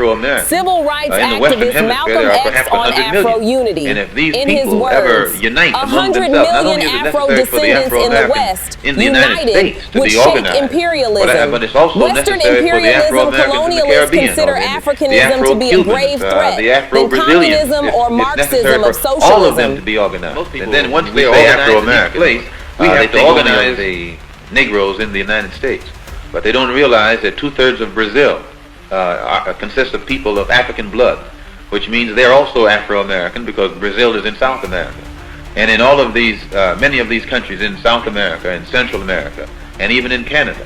Afro-Americans. Civil rights in the Western activist Hemisphere, Malcolm there are X perhaps on 100 million. Afro-unity. And if these In his people words, ever unite among 100 themselves, not only million is it necessary for the Afro-descendants in the Afro-Americans West in the United States to would be shake organized, imperialism. but it's also Western necessary for the imperialism Afro-Americans in the colonialists Caribbean, consider or the Africanism to be a grave threat the than Afro-Brazilians. communism or It's Marxism necessary of for all of them to socialism. be organized. Most people, And then once when they're we say organized in each place, we they have to think only of organize the Negroes in the United States. But they don't realize that 2/3 of Brazil consists of people of African blood, which means they're also Afro-American because Brazil is in South America. And in all of these, many of these countries in South America and Central America, and even in Canada,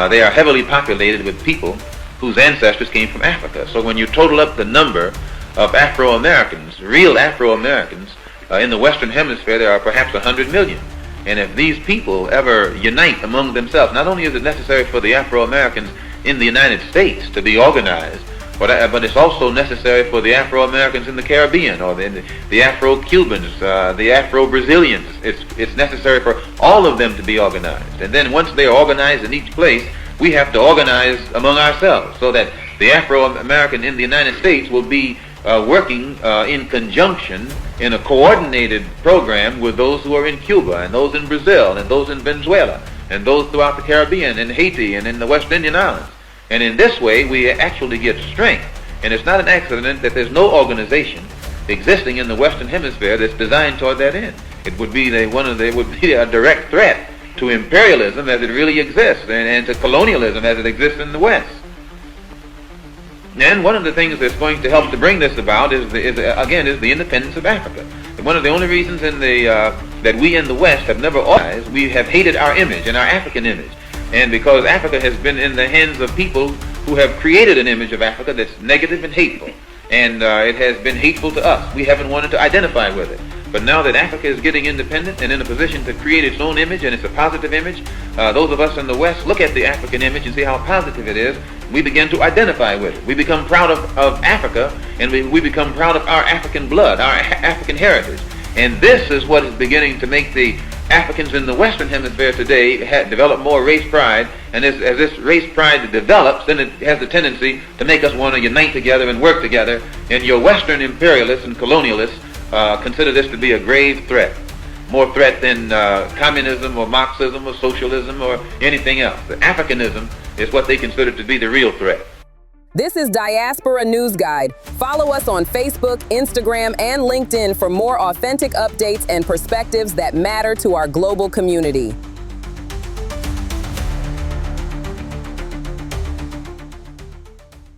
they are heavily populated with people whose ancestors came from Africa. So when you total up the number of Afro-Americans, real Afro-Americans, in the Western Hemisphere, there are perhaps 100 million. And if these people ever unite among themselves, not only is it necessary for the Afro-Americans in the United States to be organized, but it's also necessary for the Afro-Americans in the Caribbean, or the Afro-Cubans, the Afro-Brazilians. It's necessary for all of them to be organized. And then once they are organized in each place, we have to organize among ourselves so that the Afro-American in the United States will be working in conjunction in a coordinated program with those who are in Cuba, and those in Brazil, and those in Venezuela, and those throughout the Caribbean, and Haiti, and in the West Indian Islands. And in this way, we actually get strength. And it's not an accident that there's no organization existing in the Western Hemisphere that's designed toward that end. It would be a direct threat to imperialism as it really exists, and to colonialism as it exists in the West. And one of the things that's going to help to bring this about is the independence of Africa. And one of the only reasons that we in the West have never organized, we have hated our image and our African image. And because Africa has been in the hands of people who have created an image of Africa that's negative and hateful. And it has been hateful to us. We haven't wanted to identify with it. But now that Africa is getting independent and in a position to create its own image, and it's a positive image, those of us in the West look at the African image and see how positive it is. We begin to identify with it. We become proud of Africa, and we become proud of our African blood, our African heritage. And this is what is beginning to make the Africans in the Western Hemisphere today develop more race pride. And as this race pride develops, then it has the tendency to make us want to unite together and work together. And your Western imperialists and colonialists consider this to be a grave threat. More threat than communism or Marxism or socialism or anything else. The Africanism is what they consider to be the real threat. This is Diaspora News Guide. Follow us on Facebook, Instagram, and LinkedIn for more authentic updates and perspectives that matter to our global community.